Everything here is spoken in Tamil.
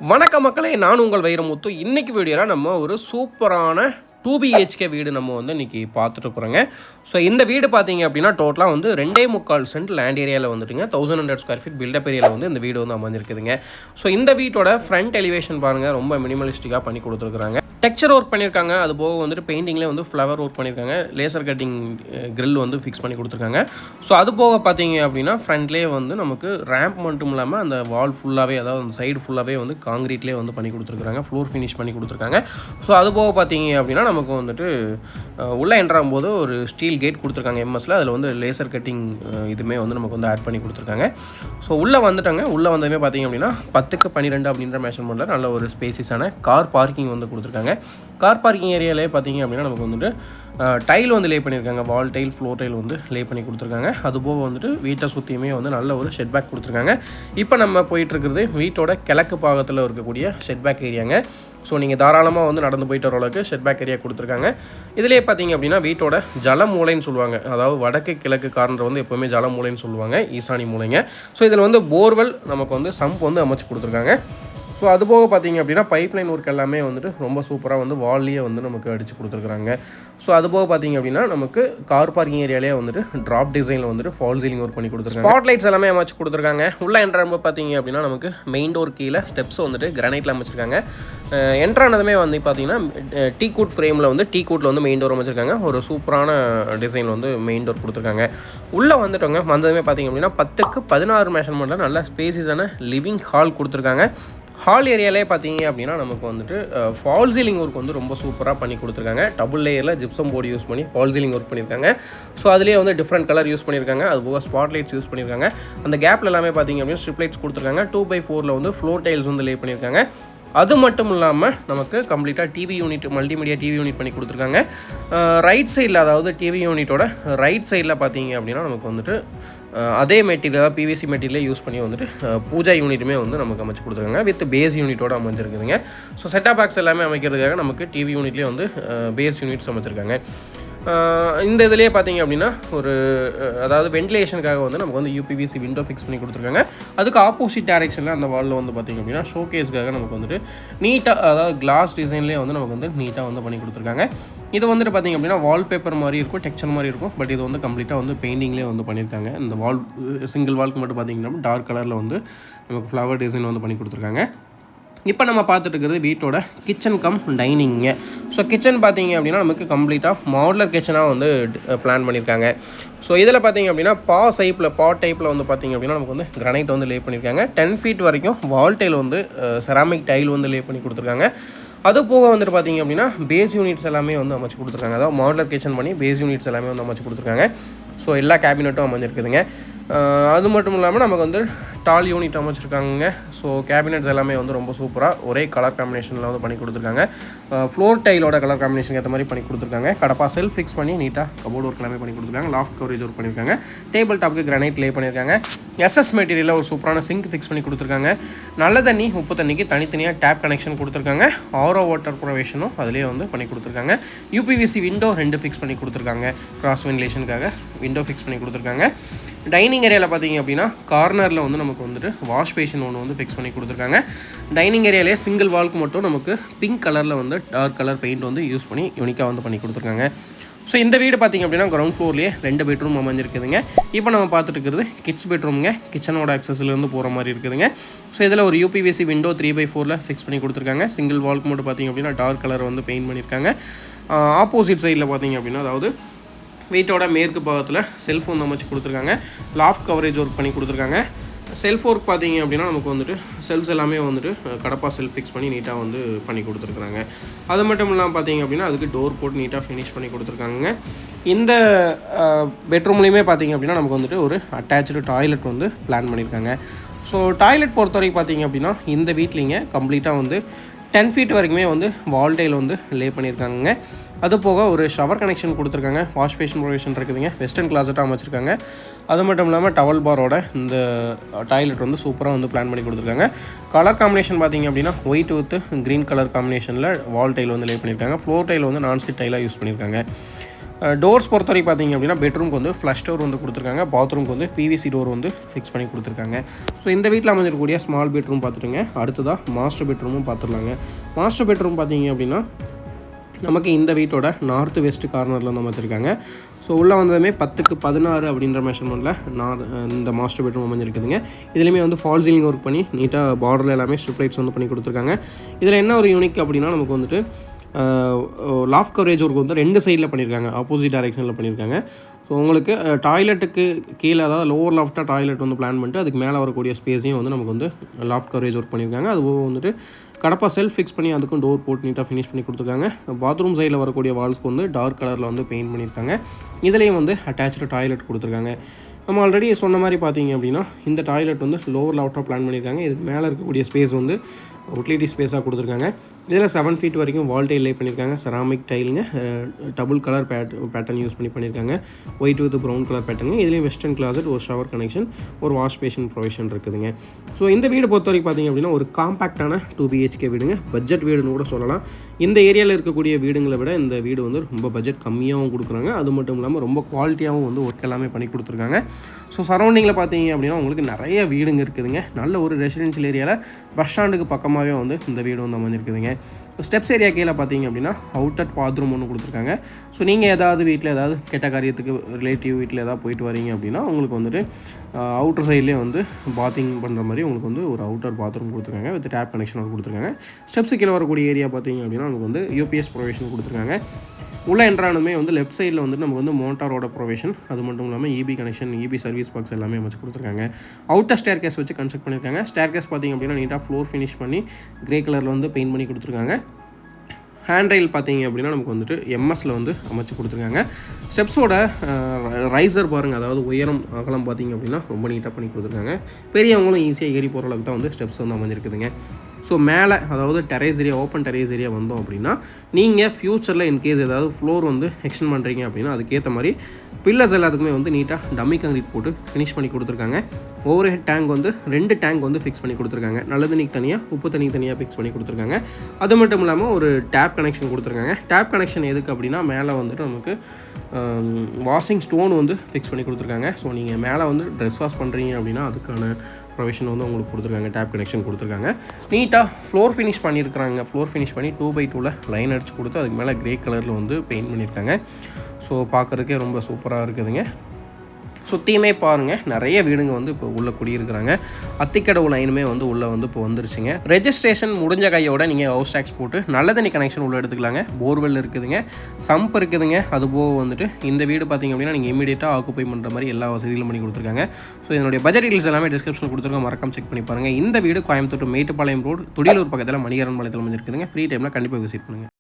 வணக்க மக்களே, நான் உங்கள் வைரமுத்து. இன்றைக்கி வீடியோவில் நம்ம ஒரு சூப்பரான 2BHK வீடு நம்ம வந்து இன்றைக்கி பார்த்துட்டு இருக்கிறோங்க. ஸோ இந்த வீடு பார்த்தீங்க அப்படின்னா டோட்டலாக வந்து 2.25 சென்ட் லேண்ட் ஏரியாவில் வந்துட்டுங்க 1100 ஸ்கொயர் ஃபீட் பில்டப் ஏரியாவில் வந்து இந்த வீடு வந்து அமைஞ்சிருக்குதுங்க. ஸோ இந்த வீட்டோட ஃப்ரண்ட் எலிவேஷன் பாருங்கள், ரொம்ப மினிமலிஸ்டிக்காக பண்ணி கொடுத்துருக்குறாங்க. டெக்ஸ்சர் ஒர்க் பண்ணியிருக்காங்க. அது போக வந்துட்டு பெயிண்டிங்லேயே வந்து ஃப்ளவர் ஒர்க் பண்ணியிருக்காங்க. லேசர் கட்டிங் கிரில் வந்து ஃபிக்ஸ் பண்ணி கொடுத்துருக்காங்க. ஸோ அது போக பார்த்தீங்க அப்படின்னா ஃப்ரண்ட்லேயே வந்து நமக்கு ரேம்ப் மட்டும் இல்லாமல் அந்த வால் ஃபுல்லாகவே, அதாவது அந்த சைடு ஃபுல்லாகவே வந்து காங்கிரீட்லேயே வந்து பண்ணி கொடுத்துருக்காங்க. ஃப்ளோர் ஃபினிஷ் பண்ணி கொடுத்துருக்காங்க. ஸோ அது போக பார்த்தீங்க அப்படின்னா நமக்கு வந்துட்டு உள்ளே என்ட்ராகும் போது ஒரு ஸ்டீல் கேட் கொடுத்துருக்காங்க எம்எஸ்ல. அதில் வந்து லேசர் கட்டிங் இதுவுமே வந்து நமக்கு வந்து ஆட் பண்ணி கொடுத்துருக்காங்க. ஸோ உள்ளே வந்துட்டாங்க. உள்ளே வந்ததுமே பார்த்தீங்க அப்படின்னா 10x12 அப்படின்ற மெஷர்மெண்ட்டில் நல்ல ஒரு ஸ்பேசிஸான கார் பார்க்கிங் வந்து கொடுத்துருக்காங்க. கார் பார்க்கிங் ஏரியாவிலே பார்த்தீங்க அப்படின்னா நமக்கு வந்துட்டு டைல் வந்து லே பண்ணியிருக்காங்க. வால் டைல், ஃப்ளோர் டைல் வந்து லே பண்ணி கொடுத்துருக்காங்க. அதுபோக வந்துட்டு வீட்டை சுற்றியுமே வந்து நல்ல ஒரு ஷெட் பேக் கொடுத்துருக்காங்க. இப்போ நம்ம போயிட்டுருக்கிறது வீட்டோட கிழக்கு பாகத்தில் இருக்கக்கூடிய ஷெட் பேக் ஏரியாங்க. ஸோ நீங்கள் தாராளமாக வந்து நடந்து போயிட்டு வர அளவுக்கு ஷெட் பேக் ஏரியா கொடுத்துருக்காங்க. இதிலே பார்த்தீங்க அப்படின்னா வீட்டோட ஜல மூலைன்னு சொல்லுவாங்க. அதாவது வடக்கு கிழக்கு கார்னர் வந்து எப்போவுமே ஜல மூலைன்னு சொல்லுவாங்க, ஈசானி மூலைங்க. ஸோ இதில் வந்து போர்வெல் நமக்கு வந்து சம்ப் வந்து அமைச்சு கொடுத்துருக்காங்க. ஸோ அதுபோக பார்த்தீங்க அப்படின்னா பைப்லைன் ஒர்க் எல்லாமே வந்துட்டு ரொம்ப சூப்பராக வந்து வால்லேயே வந்து நமக்கு அடித்து கொடுத்துருக்குறாங்க. ஸோ அதுபோக பார்த்தீங்க அப்படின்னா நமக்கு கார் பார்க்கிங் ஏரியாலே வந்துட்டு ட்ராப் டிசைனில் வந்துட்டு ஃபால் சீலிங் ஒர்க் பண்ணி கொடுத்துருக்காங்க. ஸ்பாட் லைட்ஸ் எல்லாமே அமைச்சு கொடுத்துருக்காங்க. உள்ள என்ட்ராகும் பார்த்தீங்க அப்படின்னா நமக்கு மெயின் டோர் கீழே ஸ்டெப்ஸ் வந்துட்டு கிரானைட்டில் அமைச்சிருக்காங்க. என்ட்ரானதுமே வந்து பார்த்தீங்கன்னா டீ கூட் ஃப்ரேமில் வந்து டீ கூட்டில் வந்து மெயின் டோர் அமைச்சிருக்காங்க. ஒரு சூப்பரான டிசைனில் வந்து மெயின் டோர் கொடுத்துருக்காங்க. உள்ளே வந்துட்டோங்க. வந்ததுமே பார்த்தீங்க அப்படின்னா 10x16 மெஷர்மெண்ட்டில் நல்ல ஸ்பேசிஸான லிவிங் ஹால் கொடுத்துருக்காங்க. ஹால் ஏரியாலே பார்த்தீங்க அப்படின்னா நமக்கு வந்துட்டு ஃபால் சீலிங் ஒர்க் வந்து ரொம்ப சூப்பராக பண்ணி கொடுத்துருக்காங்க. டபுள் லேயரில் ஜிப்சம் போர்டு யூஸ் பண்ணி ஃபால் சீலிங் ஒர்க் பண்ணியிருக்காங்க. ஸோ அதுலேயே வந்து டிஃப்ரெண்ட் கலர் யூஸ் பண்ணியிருக்காங்க. அது போக ஸ்பாட் லைட்ஸ் யூஸ் பண்ணியிருக்காங்க. அந்த கேப்பில் எல்லாமே பார்த்தீங்க அப்படின்னா ஸ்ட்ரிப் லைட்ஸ் கொடுத்துருக்காங்க. 2x4 வந்து ஃப்ளோர் டைல்ஸ் வந்து லே பண்ணியிருக்காங்க. அது மட்டும் இல்லாமல் நமக்கு கம்ப்ளீட்டாக TV unit, multimedia TV unit பண்ணி கொடுத்துருக்காங்க. ரைட் சைடில், அதாவது டிவி யூனிட்டோட ரைட் சைடில் பார்த்தீங்க அப்படின்னா நமக்கு வந்துட்டு அதே மெட்டீரியல், பிவிசி மெட்டீரியலே யூஸ் பண்ணி வந்துட்டு பூஜா யூனிட்டுமே வந்து நமக்கு அமைச்சு கொடுத்துருக்காங்க. வித் பேஸ் யூனிட்டோடு அமைஞ்சிருக்குதுங்க. ஸோ செட்டாப் பாக்ஸ் எல்லாமே அமைக்கிறதுக்காக நமக்கு டிவி யூனிட்லேயே வந்து பேஸ் யூனிட்ஸ் அமைச்சிருக்காங்க. இந்த இதிலே பார்த்தீங்க அப்படின்னா ஒரு அதாவது வென்டிலேஷனுக்காக வந்து நமக்கு வந்து யூபிவிசி விண்டோ ஃபிக்ஸ் பண்ணி கொடுத்துருக்காங்க. அதுக்கு ஆப்போசிட் டைரெக்ஷனில் அந்த வாலில் வந்து பார்த்திங்க அப்படின்னா ஷோகேஸ்க்காக நமக்கு வந்துட்டு நீட்டாக, அதாவது கிளாஸ் டிசைன்லேயே வந்து நமக்கு வந்து நீட்டாக வந்து பண்ணி கொடுத்துருக்காங்க. இது வந்துட்டு பார்த்திங்க அப்படின்னா வால்பேப்பர் மாதிரி இருக்கும், டெக்ஸ்சர் மாதிரி இருக்கும். பட் இது வந்து கம்ப்ளீட்டாக வந்து பெயிண்டிங்லேயே வந்து பண்ணியிருக்காங்க. இந்த வால் சிங்கிள் வால்க்கு மட்டும் பார்த்திங்கன்னா டார்க் கலரில் வந்து நமக்கு ஃப்ளவர் டிசைன் வந்து பண்ணி கொடுத்துருக்காங்க. இப்போ நம்ம பார்த்துட்டு இருக்கிறது வீட்டோட கிச்சன் கம் டைனிங்க. ஸோ கிச்சன் பார்த்தீங்க அப்படின்னா நமக்கு கம்ப்ளீட்டாக மாடுலர் கிச்சனாக வந்து பிளான் பண்ணியிருக்காங்க. ஸோ இதில் பார்த்தீங்க அப்படின்னா பாட் டைப்பில் வந்து பார்த்திங்க அப்படின்னா நமக்கு வந்து கிரானைட் வந்து லே பண்ணியிருக்காங்க. 10 feet வரைக்கும் வால் டைல் வந்து செராமிக் டைல் வந்து லே பண்ணி கொடுத்துருக்காங்க. அது போக வந்துட்டு பார்த்திங்க அப்படின்னா பேஸ் யூனிட்ஸ் எல்லாமே வந்து அமைச்சு கொடுத்துருக்காங்க. அதாவது மாடுலர் கிச்சன் பண்ணி பேஸ் யூனிட்ஸ் எல்லாமே வந்து அமைச்சு கொடுத்துருக்காங்க. ஸோ எல்லா கேபினட்டும் அமைஞ்சிருக்குதுங்க. அது மட்டும் இல்லாமல் நமக்கு வந்து டால் யூனிட் அமைச்சிருக்காங்க. ஸோ கேபினட்ஸ் எல்லாமே வந்து ரொம்ப சூப்பராக ஒரே கலர் காம்பினேஷனில் வந்து பண்ணி கொடுத்துருக்காங்க. ஃப்ளோர் டைலோட கலர் காம்பினேஷன் ஏற்ற மாதிரி பண்ணி கொடுத்துருக்காங்க. கடப்பா செல்ஃப் ஃபிக்ஸ் பண்ணி நீட்டாக கபோர்டு ஒர்க் எல்லாமே பண்ணி கொடுத்துருக்காங்க. லாஃப்ட் கவரேஜ் ஒர்க் பண்ணியிருக்காங்க. டேபிள் டாப்புக்கு கிரானைட் லே பண்ணியிருக்காங்க. எஸ்எஸ் மெட்டீரியலில் ஒரு சூப்பரான சிங்க் ஃபிக்ஸ் பண்ணி கொடுத்துருக்காங்க. நல்ல தண்ணி, உப்பு தண்ணிக்கு தனித்தனியாக டேப் கனெக்ஷன் கொடுத்துருக்காங்க. ஆரோ வாட்டர் ப்ரொவேஷனும் அதிலே வந்து பண்ணி கொடுத்துருக்காங்க. யூபிவிசி விண்டோ 2 ஃபிக்ஸ் பண்ணி கொடுத்துருக்காங்க. கிராஸ் வென்டிலேஷனுக்காக விண்டோ ஃபிக்ஸ் பண்ணி கொடுத்துருக்காங்க. டைனிங் ஏரியாவில் பார்த்தீங்க அப்படின்னா கார்னரில் வந்து நமக்கு வந்துட்டு வாஷ் பேஷன் ஒன்று வந்து ஃபிக்ஸ் பண்ணி கொடுத்துருக்காங்க. டைனிங் ஏரியாலே சிங்கிள் வால்க்கு மட்டும் நமக்கு பிங்க் கலரில் வந்து டார்க் கலர் பெயிண்ட் வந்து யூஸ் பண்ணி யூனிக்காக வந்து பண்ணி கொடுத்துருக்காங்க. ஸோ இந்த வீடு பார்த்திங்க அப்படின்னா கிரவுண்ட் ஃப்ளோர்லேயே 2 பெட்ரூம் அமைஞ்சிருக்குதுங்க. இப்போ நம்ம பார்த்துட்டு இருக்கிறது கிட்ஸ் பெட்ரூமுங்க. கிச்சனோட ஆக்சஸ்லேருந்து போகிற மாதிரி இருக்குதுங்க. ஸோ இதில் ஒரு யூபிவிசி விண்டோ 3x4 ஃபிக்ஸ் பண்ணி கொடுத்துருக்காங்க. சிங்கிள் வால்க்கு மட்டும் பார்த்திங்க அப்படின்னா டார்க் கலர் வந்து பெயிண்ட் பண்ணியிருக்காங்க. ஆப்போசிட் சைடில் பார்த்திங்க அப்படின்னா, அதாவது வீட்டோட மேற்கு பாகத்தில் செல்ஃப் வந்து அமைச்சு கொடுத்துருக்காங்க. லாஃப்ட் கவரேஜ் ஒர்க் பண்ணி கொடுத்துருக்காங்க. செல்ஃப் ஒர்க் பார்த்தீங்க அப்படின்னா நமக்கு வந்துட்டு செல்ஃப்ஸ் எல்லாமே வந்துட்டு கடப்பா செல்ஃப் ஃபிக்ஸ் பண்ணி நீட்டாக வந்து பண்ணி கொடுத்துருக்குறாங்க. அது மட்டும் இல்லாமல் பார்த்தீங்க அப்படின்னா அதுக்கு டோர் போட்டு நீட்டாக ஃபினிஷ் பண்ணி கொடுத்துருக்காங்க. இந்த பெட்ரூம்லேயுமே பார்த்தீங்க அப்படின்னா நமக்கு வந்துட்டு ஒரு அட்டாச்சு டாய்லெட் வந்து பிளான் பண்ணியிருக்காங்க. ஸோ டாய்லெட் பொறுத்த வரைக்கும் பார்த்தீங்க அப்படின்னா இந்த வீட்லிங்க கம்ப்ளீட்டாக வந்து 10 feet வரைக்குமே வந்து வால் டைல் வந்து லே பண்ணியிருக்காங்க. அது போக ஒரு ஷவர் கனெக்ஷன் கொடுத்துருக்காங்க. வாஷ் பேஷன் ப்ரொவிஷன் இருக்குதுங்க. வெஸ்டர்ன் கிளாஸட்டாக அமைச்சிருக்காங்க. அது மட்டும் இல்லாமல் டவல் பாரோட இந்த டாய்லெட் வந்து சூப்பராக வந்து பிளான் பண்ணி கொடுத்துருக்காங்க. கலர் காம்பினேஷன் பார்த்திங்க அப்படின்னா ஒயிட் வித் க்ரீன் கலர் காம்பினேஷனில் வால் டைல் வந்து லே பண்ணியிருக்காங்க. ஃப்ளோர் டைல் வந்து நான்ஸ்டிக் டைலாக யூஸ் பண்ணியிருக்காங்க. டோர்ஸ் பொறுத்தவரைக்கும் பார்த்தீங்க அப்படின்னா பெட்ரூம்க்கு வந்து ஃப்ளஷ் டோர் வந்து கொடுத்துருக்காங்க. பாத்ரூம்க்கு வந்து பிவிசி டோர் வந்து ஃபிக்ஸ் பண்ணி கொடுத்துருக்காங்க. ஸோ இந்த வீட்டில் அமைஞ்சிருக்கக்கூடிய ஸ்மால் பெட்ரூம் பார்த்துட்டுங்க. அடுத்ததாக மாஸ்டர் பெட்ரூமும் பார்த்துடலாங்க. மாஸ்டர் பெட்ரூம் பார்த்தீங்க அப்படின்னா நமக்கு இந்த வீட்டோட நார்த் வெஸ்ட் கார்னரில் வந்து அமைச்சிருக்காங்க. ஸோ உள்ளே வந்ததுமே 10x16 அப்படின்ற மெஷர்மெண்ட்டில் இந்த மாஸ்டர் பெட்ரூம் அமைஞ்சிருக்குதுங்க. இதுலேயுமே வந்து ஃபால் சீலிங் ஒர்க் பண்ணி நீட்டாக பார்டரில் எல்லாமே ஸ்ட்ரிப் லைட்ஸ் வந்து பண்ணி கொடுத்துருக்காங்க. இதில் என்ன ஒரு யூனிக் அப்படின்னா நமக்கு வந்துட்டு லாஃப்ட் கவரேஜ் ஒர்க் வந்து 2 சைடில் பண்ணியிருக்காங்க, ஆப்போசிட் டைரெக்ஷனில் பண்ணியிருக்காங்க. ஸோ உங்களுக்கு டாய்லெட்டுக்கு கீழே அதாவது லோவர் லாஃப்டாக டாய்லெட் வந்து பிளான் பண்ணிட்டு அதுக்கு மேலே வரக்கூடிய ஸ்பேஸையும் வந்து நமக்கு வந்து லாஃப்ட் கவரேஜ் ஒர்க் பண்ணியிருக்காங்க. அதுவும் வந்துட்டு கடப்பா செல்ஃப் ஃபிக்ஸ் பண்ணி அதுக்கும் டோர் போட்டு நீட்டாக ஃபினிஷ் பண்ணி கொடுத்துருக்காங்க. பாத்ரூம் சைடில் வரக்கூடிய வால்ஸ்க்கு வந்து டார்க் கலரில் வந்து பெயிண்ட் பண்ணியிருக்காங்க. இதுலேயும் வந்து அட்டாச்சு டாய்லெட் கொடுத்துருக்காங்க. நம்ம ஆல்ரெடி சொன்ன மாதிரி பார்த்தீங்க அப்படின்னா இந்த டாய்லெட் வந்து லோவர் லாஃப்டாக பிளான் பண்ணியிருக்காங்க. இதுக்கு மேலே இருக்கக்கூடிய ஸ்பேஸ் வந்து யூட்டிலிட்டி ஸ்பேஸாக கொடுத்துருக்காங்க. இதில் 7 feet வரைக்கும் வால் டைல் லே பண்ணியிருக்காங்க. செராமிக் டைலுங்க, டபுள் கலர் பேட்டர்ன் யூஸ் பண்ணியிருக்காங்க. ஒயிட் வித் ப்ரௌன் கலர் பேட்டர்னுங்க. இதுலேயும் வெஸ்டர்ன் கிளாசட், ஒரு ஷவர் கனெக்ஷன், ஒரு வாஷ் பேஷன் ப்ரொவிஷன் இருக்குதுங்க. ஸோ இந்த வீடு பொறுத்த வரைக்கும் பார்த்தீங்க அப்படின்னா ஒரு காம்பேக்டான 2 BHK வீடுங்க. பட்ஜெட் வீடுன்னு கூட சொல்லலாம். இந்த ஏரியாவில் இருக்கக்கூடிய வீடுங்களை விட இந்த வீடு வந்து ரொம்ப பட்ஜெட் கம்மியாகவும் கொடுக்குறாங்க. அது மட்டும் இல்லாமல் ரொம்ப குவாலிட்டியாகவும் வந்து ஒர்க் எல்லாமே பண்ணி கொடுத்துருக்காங்க. ஸோ சரௌண்டிங்கில் பார்த்தீங்க அப்படின்னா உங்களுக்கு நிறைய வீடுங்க இருக்குதுங்க. நல்ல ஒரு ரெசிடென்ஷியல் ஏரியாவில் பஸ் ஸ்டாண்டுக்கு பக்கமாகவே வந்து இந்த வீடு வந்து அமைஞ்சிருக்குதுங்க. ஸ்டெப்ஸ் ஏரியா கீழே பார்த்தீங்க அப்படின்னா அவுட்டர் பாத்ரூம் ஒன்று கொடுத்துருக்காங்க. ஸோ நீங்கள் ஏதாவது வீட்டில் ஏதாவது கெட்ட காரியத்துக்கு ரிலேட்டிவ் வீட்டில் ஏதாவது போயிட்டு வரீங்க அப்படின்னா உங்களுக்கு வந்துட்டு அவுட்டர் சைட்லேயே வந்து பாத்திங் பண்ணுற மாதிரி உங்களுக்கு வந்து ஒரு அவுட்டர் பாத்ரூம் கொடுத்துருக்காங்க. வித் டேப் கனெக்ஷனோட கொடுத்துருக்காங்க. ஸ்டெப்ஸ் கீழே வரக்கூடிய ஏரியா பார்த்தீங்க அப்படின்னா நமக்கு வந்து UPS ப்ரொவிஷன் கொடுத்துருக்காங்க. உள்ளே என்ட்ரானுமே வந்து லெஃப்ட் சைடில் வந்து நமக்கு வந்து மோட்டாரோட ப்ரொவிஷன், அது மட்டும் இல்லாமல் EB connection, EB service box எல்லாமே வச்சு கொடுத்துருக்காங்க. அவுட்டர் ஸ்டேர் கேஸ் வச்சு கன்ஸ்ட்ரக்ட் பண்ணியிருக்காங்க. ஸ்டேர் கேஸ் பார்த்திங்க அப்படின்னா நீட்டாக ஃப்ளோர் ஃபினிஷ் பண்ணி கிரே கலரில் வந்து பெயிண்ட் பண்ணி கொடுத்துருக்காங்க. ஹேண்ட் ரயில் பார்த்தீங்க அப்படின்னா நமக்கு வந்துட்டு எம்எஸில் வந்து அமைச்சு கொடுத்துருக்காங்க. ஸ்டெப்ஸோட ரைசர் பாருங்கள், அதாவது உயரம் அகலம் பார்த்தீங்க அப்படின்னா ரொம்ப நீட்டாக பண்ணி கொடுத்துருக்காங்க. பெரியவங்களும் ஈஸியாக ஏறி போகிற அளவுக்கு தான் வந்து ஸ்டெப்ஸ் வந்து அமைஞ்சிருக்குதுங்க. ஸோ மேலே அதாவது terrace area, open terrace area வந்தோம் அப்படின்னா நீங்கள் ஃப்யூச்சரில் இன்கேஸ் ஏதாவது ஃப்ளோர் வந்து எக்ஸ்டெண்ட் பண்ணுறீங்க அப்படின்னா அதுக்கேற்ற மாதிரி பில்லர்ஸ் எல்லாத்துக்குமே வந்து நீட்டாக டம்மி காங்கிரீட் போட்டு ஃபினிஷ் பண்ணி கொடுத்துருக்காங்க. ஓவர் ஹெட் டேங்க் வந்து 2 டேங்க் வந்து ஃபிக்ஸ் பண்ணி கொடுத்துருக்காங்க. நல்ல தண்ணிக்கு தனியாக, உப்பு தண்ணிக்கு தனியாக ஃபிக்ஸ் பண்ணி கொடுத்துருக்காங்க. அது மட்டும் இல்லாமல் ஒரு டேப் கனெக்ஷன் கொடுத்துருக்காங்க. டேப் கனெக்ஷன் எதுக்கு அப்படின்னா மேலே வந்துட்டு நமக்கு வாஷிங் ஸ்டோன் வந்து ஃபிக்ஸ் பண்ணி கொடுத்துருக்காங்க. ஸோ நீங்கள் மேலே வந்து ட்ரெஸ் வாஷ் பண்ணுறீங்க அப்படின்னா அதுக்கான ப்ரொவிஷன் வந்து உங்களுக்கு கொடுத்துருக்காங்க. டேப் கனெக்ஷன் கொடுத்துருக்காங்க. நீட்டாக ஃப்ளோர் ஃபினிஷ் பண்ணியிருக்கிறாங்க. ஃப்ளோர் ஃபினிஷ் பண்ணி 2x2 லைன் அடிச்சு கொடுத்து அதுக்கு மேலே கிரே கலரில் வந்து பெயிண்ட் பண்ணியிருக்காங்க. ஸோ பார்க்குறதுக்கே ரொம்ப சூப்பராக இருக்குதுங்க. சுற்றியுமே பாருங்கள் நிறைய வீடுங்க வந்து இப்போ உள்ளே குடியிருக்கிறாங்க. அத்திக்கடவு லைனுமே வந்து உள்ளே வந்து இப்போ வந்துருச்சுங்க. ரெஜிஸ்ட்ரேஷன் முடிஞ்ச கையோட நீங்கள் ஹவுஸ் டேக்ஸ் போட்டு நல்ல தண்ணி கனெக்ஷன் உள்ளே எடுத்துக்கலாங்க. போர்வெல் இருக்குதுங்க, சம்ப் இருக்குதுங்க. அதுபோக வந்துட்டு இந்த வீடு பார்த்திங்க அப்படின்னா நீங்கள் இமீடியட்டாக ஆக்குப்பை பண்ணுற மாதிரி எல்லா வசதிகளும் பண்ணி கொடுத்துருக்காங்க. ஸோ இதனுடைய பட்ஜெட் டீல்ஸ் எல்லாமே டிஸ்கிரிப்ஷனில் கொடுத்துருக்கோம், மறக்காம செக் பண்ணி பாருங்கள். இந்த வீடு கோயம்புத்தூர் மேட்டுப்பாளையம் ரோடு, துடியலூர் பக்கத்தில் மணிகரன் பாளையத்தில் அமைஞ்சிருக்குதுங்க. ஃப்ரீ டைமில் கண்டிப்பாக விசிட் பண்ணுங்கள்.